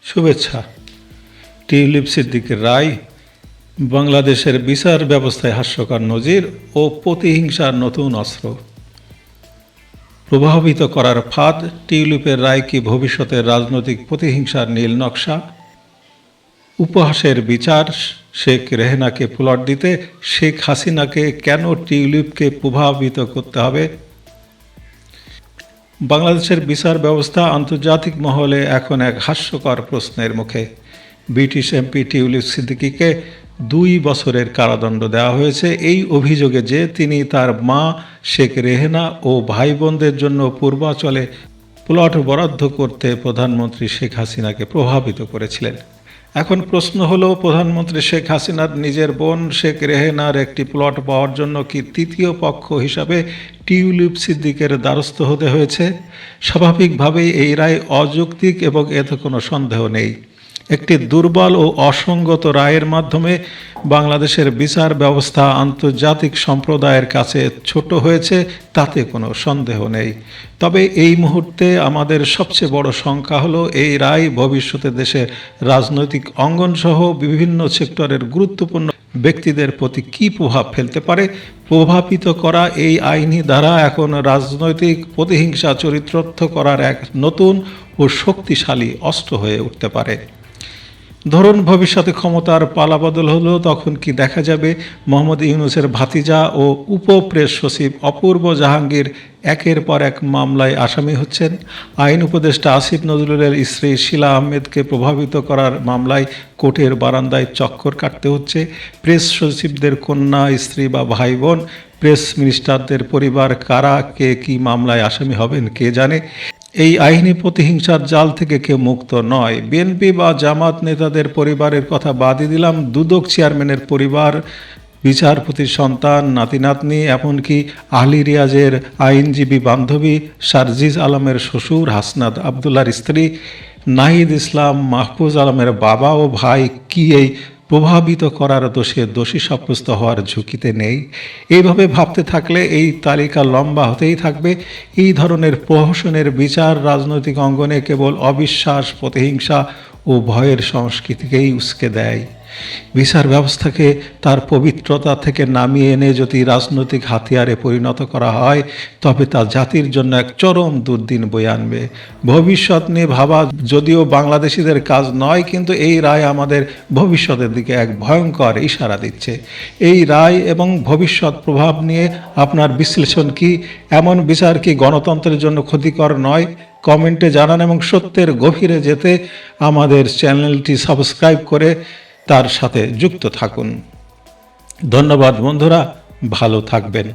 শুভেচ্ছা। টিউলিপ সিদ্দিকের রায় বাংলাদেশের বিচার ব্যবস্থায় হাস্যকর নজির ও প্রতিহিংসার নতুন অস্ত্র। প্রভাবিত করার ফাঁদ, টিউলিপের রায় কি ভবিষ্যতের রাজনৈতিক প্রতিহিংসার নীল নকশা? উপহাসের বিচার, শেখ রেহানাকে প্লট দিতে শেখ হাসিনাকে কেন টিউলিপকে প্রভাবিত করতে হবে? বাংলাদেশের বিচার ব্যবস্থা আন্তর্জাতিক মহলে এখন এক হাস্যকর প্রশ্নের মুখে। ব্রিটিশ এমপি টিউলিপ সিদ্দিকীকে 2 বছরের কারাদণ্ড দেওয়া হয়েছে এই অভিযোগে যে তিনি তার মা শেখ রেহানা ও ভাই বোনদের জন্য পূর্বাঞ্চলে প্লট বরাদ্দ করতে প্রধানমন্ত্রী শেখ হাসিনাকে প্রভাবিত করেছিলেন। এখন প্রশ্ন হলো, প্রধানমন্ত্রী শেখ হাসিনার নিজের বোন শেখ রেহানার একটি প্লট পাওয়ার জন্য কি তৃতীয় পক্ষ হিসাবে টিউলিপ সিদ্দিকের দ্বারস্থ হতে হয়েছে? স্বাভাবিকভাবেই এই রায় অযৌক্তিক এবং এতে কোনো সন্দেহ নেই। একটি দুর্বল ও অসঙ্গত রায়ের মাধ্যমে বাংলাদেশের বিচার ব্যবস্থা আন্তর্জাতিক সম্প্রদায়ের কাছে ছোট হয়েছে, তাতে কোনো সন্দেহ নেই। তবে এই মুহূর্তে আমাদের সবচেয়ে বড় শঙ্কা হলো এই রায় ভবিষ্যতে দেশের রাজনৈতিক অঙ্গনসহ বিভিন্ন সেক্টরের গুরুত্বপূর্ণ ব্যক্তিদের প্রতি কী প্রভাব ফেলতে পারে। প্রভাবিত করা এই আইনি ধারা এখন রাজনৈতিক প্রতিহিংসা চরিতার্থ করার এক নতুন ও শক্তিশালী অস্ত্র হয়ে উঠতে পারে। ধরুন ভবিষ্যতে ক্ষমতার পালাবদল হলো, তখন কি দেখা যাবে মোহাম্মদ ইউনূসের ভাতিজা ও উপপ্রেস সচিব অপূর্ব জাহাঙ্গীর একের পর এক মামলায় আসামি হচ্ছেন? আইন উপদেষ্টা আসিফ নজরুলের স্ত্রী শিলা আহমেদকে প্রভাবিত করার মামলায় কোর্টের বারান্দায় চক্কর কাটতে হচ্ছে। প্রেস সচিবদের কন্যা, স্ত্রী বা ভাই বোন, প্রেস মিনিস্টারদের পরিবার, কারা কে কী মামলায় আসামি হবেন কে জানে। এই আইনি প্রতিহিংসার জাল থেকে কেউ মুক্ত নয়। বিএনপি বা জামাত নেতাদের পরিবারের কথা বাদই দিলাম, দুদক চেয়ারম্যানের পরিবার, বিচারপতির সন্তান, নাতি নাতনি, এমনকি আহলি রিয়াজের আইনজীবী বান্ধবী শারজিজ আলমের শ্বশুর, হাসনাত আবদুল্লার স্ত্রী, নাহিদ ইসলাম, মাহফুজ আলমের বাবা ও ভাই কি এই প্রভাবিত করার দোষে দোষী সাব্যস্ত হওয়ার ঝুঁকিতে নেই? এইভাবে ভাবতে থাকলে এই তালিকা লম্বা হতেই থাকবে। এই ধরনের প্রহসনের বিচার রাজনৈতিক অঙ্গনে কেবল অবিশ্বাস, প্রতিহিংসা ও ভয়ের সংস্কৃতিকেই উস্কে দেয়। বিচার ব্যবস্থাকে তার পবিত্রতা থেকে নামিয়ে এনে যদি রাজনৈতিক হাতিয়ারে পরিণত করা হয়, তবে তা জাতির জন্য এক চরম দুর্দিন বয়ে আনবে। ভবিষ্যৎ নিয়ে ভাবা যদিও বাংলাদেশিদের কাজ নয়, কিন্তু এই রায় আমাদের ভবিষ্যতের দিকে এক ভয়ঙ্কর ইশারা দিচ্ছে। এই রায় এবং ভবিষ্যৎ প্রভাব নিয়ে আপনার বিশ্লেষণ কি? এমন বিচার কি গণতন্ত্রের জন্য ক্ষতিকর নয়? কমেন্টে জানান এবং সত্যের গভীরে যেতে আমাদের চ্যানেলটি সাবস্ক্রাইব করে তার সাথে যুক্ত থাকুন। ধন্যবাদ বন্ধুরা, ভালো থাকবেন।